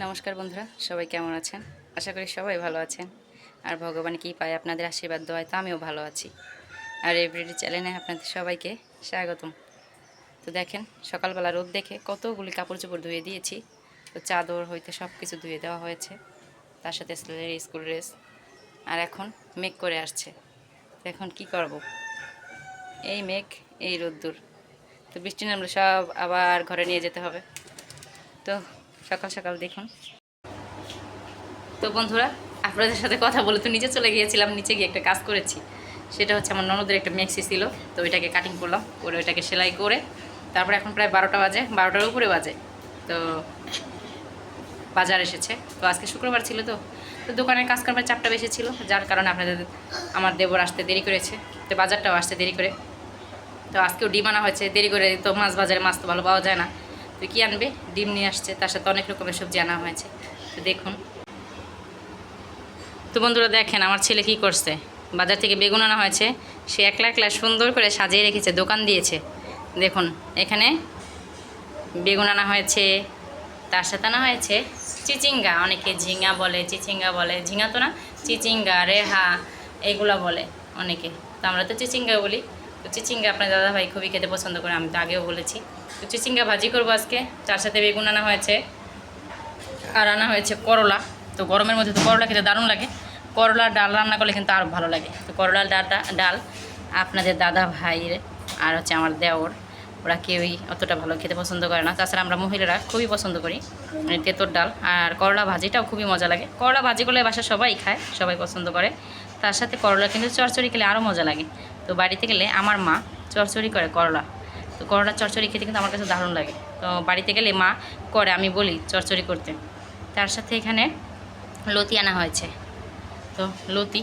নমস্কার বন্ধুরা, সবাই কেমন আছেন? আশা করি সবাই ভালো আছেন। আর ভগবান কি পায় আপনাদের আশীর্বাদ দোয়ায় তো আমিও ভালো আছি। আর এভরিডে চ্যানেলে আপনাদের সবাইকে স্বাগতম। তো দেখেন, সকালবেলা রোদ দেখে কতগুলি কাপড় চোপড় ধুয়ে দিয়েছি। তো চাদর হইতে সব কিছু ধুয়ে দেওয়া হয়েছে, তার সাথে ছেলের স্কুল ড্রেস। আর এখন মেঘ করে আসছে। তো এখন কি করব? এই মেঘ, এই রোদ্দুর, তো বৃষ্টি নামলে সব আবার ঘরে নিয়ে যেতে হবে। তো সকাল সকাল দেখুন। তো বন্ধুরা, আপনাদের সাথে কথা বলে তো নিচে চলে গিয়েছিলাম। নিচে গিয়ে একটা কাজ করেছি, সেটা হচ্ছে আমার ননদের একটা মেক্সি ছিল, তো ওইটাকে কাটিং করলাম, করে ওইটাকে সেলাই করে তারপরে এখন প্রায় 12টা বাজে, 12টার উপরে বাজে। তো বাজার এসেছে, তো আজকে শুক্রবার ছিল, তো তো দোকানের কাজ করবার চাপটা বেশি ছিল, যার কারণে আমার দেবর আসতে দেরি করেছে, তো বাজারটাও আসতে দেরি করে। তো আজকেও ডিম আনা হয়েছে দেরি করে, তো মাছ বাজারে মাছ তো ভালো পাওয়া যায় না, তো কী আনবে, ডিম নিয়ে আসছে, তার সাথে অনেক রকমের সবজি আনা হয়েছে। তো দেখুন। তো বন্ধুরা দেখেন, আমার ছেলে কি করছে। বাজার থেকে বেগুন আনা হয়েছে, সে একলা একলা সুন্দর করে সাজিয়ে রেখেছে, দোকান দিয়েছে। দেখুন, এখানে বেগুন আনা হয়েছে, তার সাথে আনা হয়েছে চিচিঙ্গা, অনেকে ঝিঙা বলে, চিচিঙ্গা বলে, ঝিঙা তো না, চিচিঙ্গা, রেহা এগুলো বলে অনেকে, তো আমরা তো চিচিঙ্গা বলি। তো চিচিঙ্গা আপনার দাদাভাই খুবই খেতে পছন্দ করে, আমি তো আগেও বলেছি। তো চিচিঙ্গা ভাজি করবো আজকে, তার সাথে বেগুন আনা হয়েছে, আর আনা হয়েছে করলা। তো গরমের মধ্যে তো করলা খেতে দারুণ লাগে, করলার ডাল রান্না করলে কিন্তু আরও ভালো লাগে। তো করলার ডাল আপনাদের দাদা ভাইয়ের আর হচ্ছে আমার দেওর, ওরা কেউই অতটা ভালো খেতে পছন্দ করে না, তাছাড়া আমরা মহিলারা খুবই পছন্দ করি তেঁতুর ডাল। আর করলা ভাজিটাও খুবই মজা লাগে, করলা ভাজি করলে বাসা সবাই খায়, সবাই পছন্দ করে। তার সাথে করলা কিন্তু চচ্চড়ি খেলে আরও মজা লাগে। তো বাড়িতে গেলে আমার মা চচ্চড়ি করে করলা, তো করলা চচ্চড়ি খেতে কিন্তু আমার কাছে দারুণ লাগে। তো বাড়িতে গেলে মা করে, আমি বলি চচ্চড়ি করতে। তার সাথে এখানে লতি আনা হয়েছে। তো লতি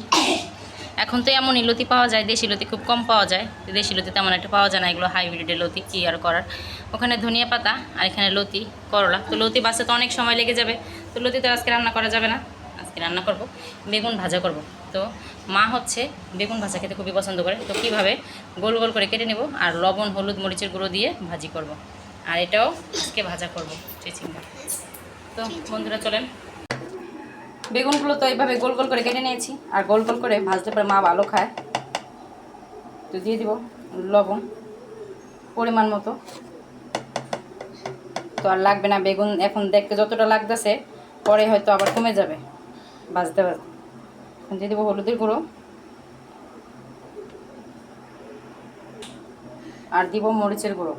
এখন তো এমনই লতি পাওয়া যায়, দেশি লতি খুব কম পাওয়া যায়, দেশি লতি তেমন একটা পাওয়া যায় না, এগুলো হাইব্রিডের লতি, কী আর করার। ওখানে ধনিয়া পাতা, আর এখানে লতি, করলা। তো লতি বাসে তো অনেক সময় লেগে যাবে, তো লতি তো আজকে রান্না করা যাবে না, আজকে রান্না করব বেগুন ভাজা করব। তো মা হচ্ছে বেগুন ভাজা খেতে খুবই পছন্দ করে, তো কীভাবে গোল গোল করে কেটে নেব, আর লবণ হলুদ মরিচের গুঁড়ো দিয়ে ভাজি করব। আর এটাও আজকে ভাজা করব চিচিঙ্গা। তো বন্ধুরা চলেন, বেগুনগুলো তো এইভাবে গোল গোল করে কেটে নিয়েছি, আর গোল গোল করে ভাজতে পারে মা ভালো খায়। তো দিয়ে দিব লবণ পরিমাণ মতো, তো আর লাগবে না। বেগুন এখন দেখতে যতটা লাগতেছে, পরে হয়তো আবার কমে যাবে ভাজতে ভাজতে। এখন দিয়ে দিব হলুদের গুঁড়ো, আর দিব মরিচের গুঁড়ো,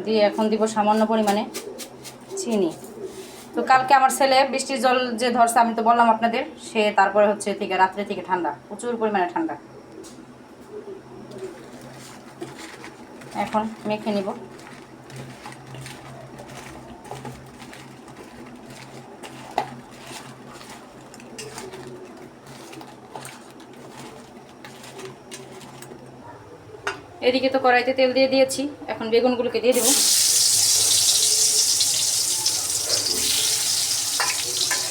দিয়ে এখন দিব সামান্য পরিমাণে চিনি। তো কালকে আমার ছেলে বৃষ্টির জল যে ধরছে, আমি তো বললাম আপনাদের, সে তারপরে হচ্ছে থেকে রাত্রে থেকে ঠান্ডা, প্রচুর পরিমাণে ঠান্ডা। এখন মেখে নিব। এদিকে তো কড়াইতে তেল দিয়ে দিয়েছি, এখন বেগুনগুলোকে দিয়ে দেব।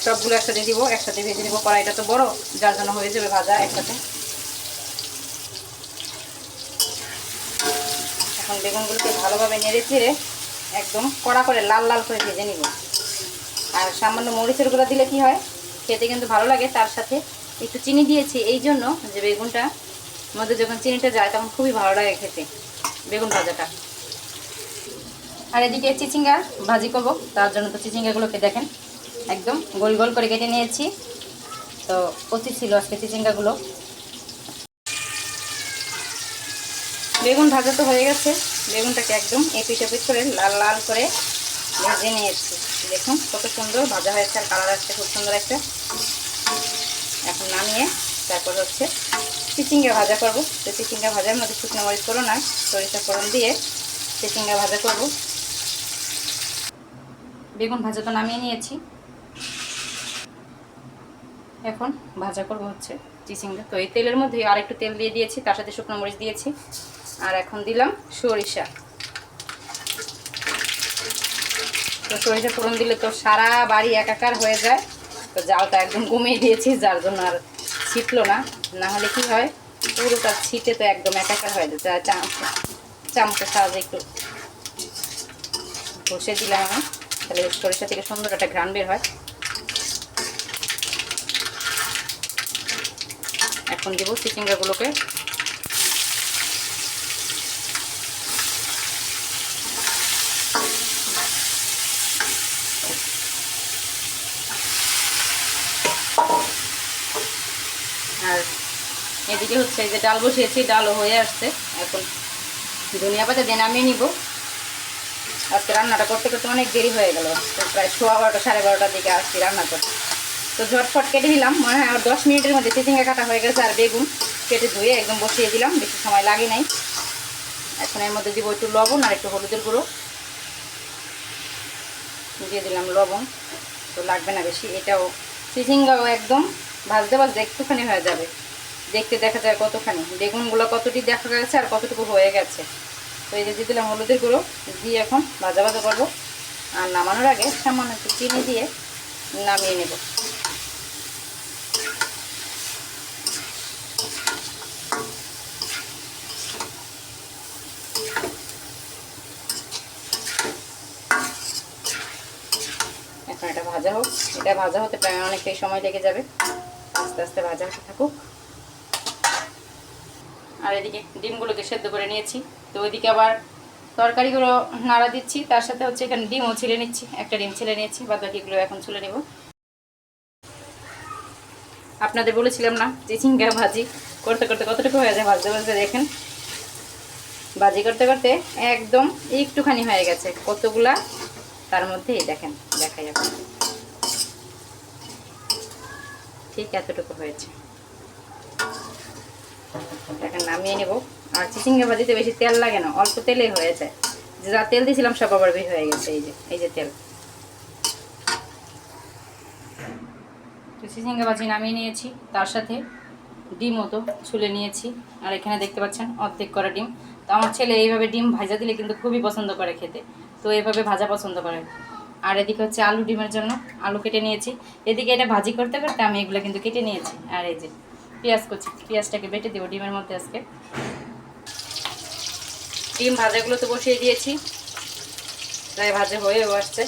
সবগুলো একসাথে দিব, একসাথে ভেজে নেব। কড়াইটা তো বড়, যার জন্য হয়ে যাবে ভাজা একসাথে। এখন বেগুনগুলোকে ভালোভাবে নেড়ে চেড়ে একদম কড়া করে লাল লাল করে ভেজে নিব। আর সামান্য মরিচের গুঁড়া দিলে কি হয়, খেতে কিন্তু ভালো লাগে। তার সাথে একটু চিনি দিয়েছি এই জন্য যে বেগুনটার মধ্যে যখন চিনিটা যায় তখন খুবই ভালো লাগে খেতে বেগুন ভাজাটা। আর এদিকে চিচিঙ্গা ভাজি করব, তার জন্য তো চিচিঙ্গাগুলোকে দেখেন একদম গোল গোল করে কেটে নিয়েছি। তো কচি ছিল আজকে চিচিঙ্গাগুলো। বেগুন ভাজা তো হয়ে গেছে, বেগুনটাকে একদম এপিট এপিট করে লাল লাল করে ভেজে নিয়েছি। দেখুন কত সুন্দর ভাজা হয়েছে, আর কালার আসছে খুব সুন্দর একটা। এখন নামিয়ে তারপর হচ্ছে চিচিঙ্গা ভাজা করব। তো চিচিঙ্গা ভাজার মধ্যে শুকনো মরিচ ফোড়ন আর সরিষা ফোড়ন দিয়ে চিচিঙ্গা ভাজা করব। বেগুন ভাজা তো নামিয়ে নিয়েছি, এখন ভাজা করব হচ্ছে চিচিঙ্গা। তো এই তেলের মধ্যে আর একটু তেল দিয়ে দিয়েছি, তার সাথে শুকনো মরিচ দিয়েছি, আর এখন দিলাম সরিষা। তো সরিষা ফোড়ন দিলে তো সারা বাড়ি একাকার হয়ে যায়, তো জালটা একদম কমিয়ে দিয়েছি, যার জন্য আর ছিটলো না। না হলে কি হয়, পুরোটা ছিটে তো একদম একাকার হয়ে যায়। চামচের সাহায্যে একটু ঘষে দিলাম আমি, তাহলে সরিষা থেকে সুন্দর একটা ঘ্রাণ বের হয়। এখন দেবো চিচিঙ্গাগুলোকে। আর এদিকে হচ্ছে এই যে ডাল বসিয়েছি, ডালও হয়ে আসছে। এখন ধনিয়া পাতা দিয়ে নামিয়ে নিব। আজকে রান্নাটা করতে করতে অনেক দেরি হয়ে গেল, তো প্রায় 12:15 12:30টার দিকে আসছি রান্না করতে। তো ঝটফট কেটে নিলাম, মনে হয় আর 10 মিনিটের মধ্যে চিচিঙ্গা কাটা হয়ে গেছে। আর বেগুন কেটে ধুয়ে একদম বসিয়ে দিলাম, বেশি সময় লাগে নাই। এখন এর মধ্যে দিব একটু লবণ আর একটু হলুদের গুঁড়ো দিয়ে দিলাম। লবণ তো লাগবে না বেশি। এটাও চিচিঙ্গাও একদম ভাজতে ভাজতে একটুখানি হয়ে যাবে, দেখতে দেখা যায় কতখানি। বেগুনগুলো কতটি দেখা গেছে আর কতটুকু হয়ে গেছে। তো এই যে দিয়ে দিলাম হলুদের গুঁড়ো, দিয়ে এখন ভাজা ভাজা করবো। আর নামানোর আগে সামান্য একটু চিনি দিয়ে নামিয়ে নেব। এখন এটা ভাজা হোক। এটা ভাজা হতে প্রায় অনেকটাই সময় লেগে যাবে, আস্তে আস্তে ভাজা হতে থাকুক। আর এদিকে ডিমগুলোকে সেদ্ধ করে নিয়েছি। তো ওইদিকে আবার তরকারিগুলো নাড়া দিচ্ছি, তার সাথে হচ্ছে এখানে ডিমও ছিলে নিচ্ছি। একটা ডিম ছিলে নিয়েছি, বাদ বাকিগুলো এখন ছুলে নেব। আপনাদের বলেছিলাম না চিচিঙ্গা ভাজি করতে করতে কতটুকু হয়ে যায় ভাজতে ভাজতে। দেখেন ভাজি করতে করতে একদম একটুখানি হয়ে গেছে, কতগুলা তার মধ্যে দেখেন দেখা যাবে ঠিক এতটুকু হয়েছে। এখন নামিয়ে নেব। আর চিচিঙ্গা ভাজিতে বেশি তেল লাগে না, অল্প তেলে হয়ে যায়। যা তেল দিয়েছিলাম সব আবার বের হয়ে গেছে। এই যে তেল। তো চিচিঙ্গা ভাজি নামিয়ে নিয়েছি, তার সাথে ডিমও তো ছুলে নিয়েছি। আর এখানে দেখতে পাচ্ছেন অর্ধেক করা ডিম। তো আমার ছেলে এইভাবে ডিম ভাজা দিলে কিন্তু খুবই পছন্দ করে খেতে, তো এইভাবে ভাজা পছন্দ করে। আর এদিকে হচ্ছে আলু, ডিমের জন্য আলু কেটে নিয়েছি। এদিকে এটা ভাজি করতে করতে আমি এগুলো কিন্তু কেটে নিয়েছি। আর এই যে পেঁয়াজ কুচি, পেঁয়াজটাকে বেটে দেবো ডিমের মধ্যে আজকে। ডিম ভাজাগুলো তো বসিয়ে দিয়েছি, প্রায় ভাজা হয়েও আসছে।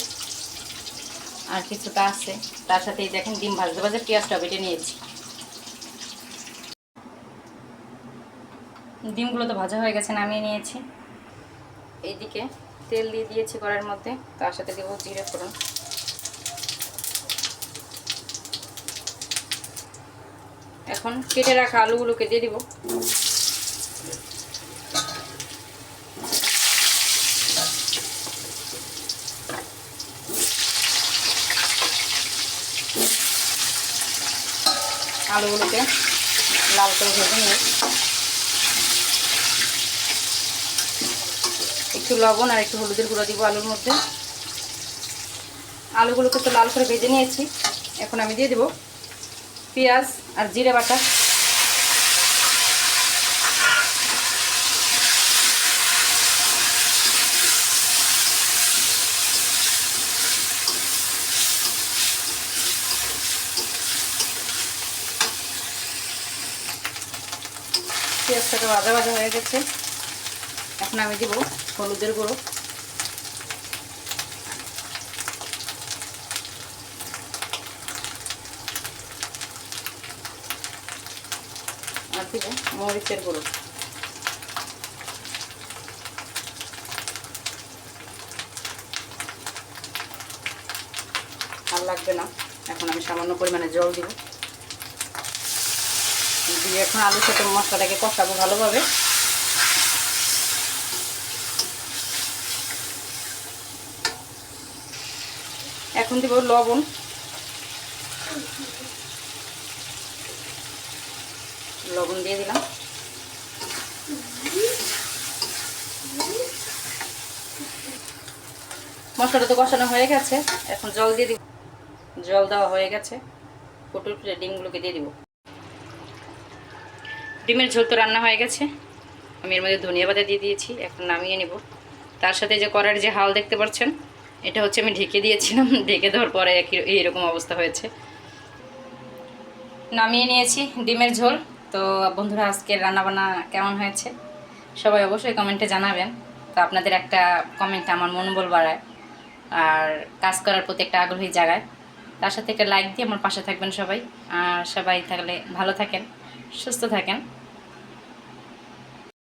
আর কিছুটা আছে, তার সাথেই দেখেন ডিম ভাজতে ভাজতে পেঁয়াজটা বেটে নিয়েছি। ডিমগুলো তো ভাজা হয়ে গেছে, নামিয়ে নিয়েছি। এইদিকে তেল দিয়ে দিয়েছি কড়াইয়ের মধ্যে, তার সাথে দেবো জিরে ফোড়ন। এখন কেটে রাখা আলুগুলোকে দিয়ে দিব। আলুগুলোকে লাল করে ভেজে নিয়ে একটু লবণ আর একটু হলুদের গুঁড়ো দিব আলুর মধ্যে। আলুগুলোকে তো লাল করে ভেজে নিয়েছি। এখন আমি দিয়ে দেব পেঁয়াজ আর জিরে বাটা। পেঁয়াজটাকে ভাজা ভাজা হয়ে গেছে। এখন আমি দিব হলুদের গুঁড়ো, আর দিব মরিচের গুঁড়ো। আর লাগবে না। এখন আমি সামান্য পরিমাণে জল দিব, দিয়ে এখন আলুর সাথে মশলাটাকে কষাবো ভালোভাবে। এখন দিব লবণ, লবণ দিয়ে দিলাম। মশলাটা তো কষানো হয়ে গেছে, এখন জল দিয়ে দিব। জল দেওয়া হয়ে গেছে, ফুটুর ফুটে ডিমগুলোকে দিয়ে দিব। ডিমের ঝোল তো রান্না হয়ে গেছে, আমি এর মধ্যে ধনিয়া পাতা দিয়ে দিয়েছি। এখন নামিয়ে নেব। তার সাথে যে কড়াইয়ের যে হাল দেখতে পাচ্ছেন, এটা হচ্ছে আমি ঢেকে দিয়েছিলাম, ঢেকে দেওয়ার পরে এইরকম অবস্থা হয়েছে। নামিয়ে নিয়েছি ডিমের ঝোল। তো বন্ধুরা, আজকের রান্নাবান্না কেমন হয়েছে সবাই অবশ্যই কমেন্টে জানাবেন। তো আপনাদের একটা কমেন্ট আমার মনোবল বাড়ায়। আর কাজ করার প্রতি একটা আগ্রহী জাগায়। তার সাথে একটা লাইক দিয়ে আমার পাশে থাকবেন সবাই। আর সবাই থাকলে ভালো থাকেন, সুস্থ থাকেন।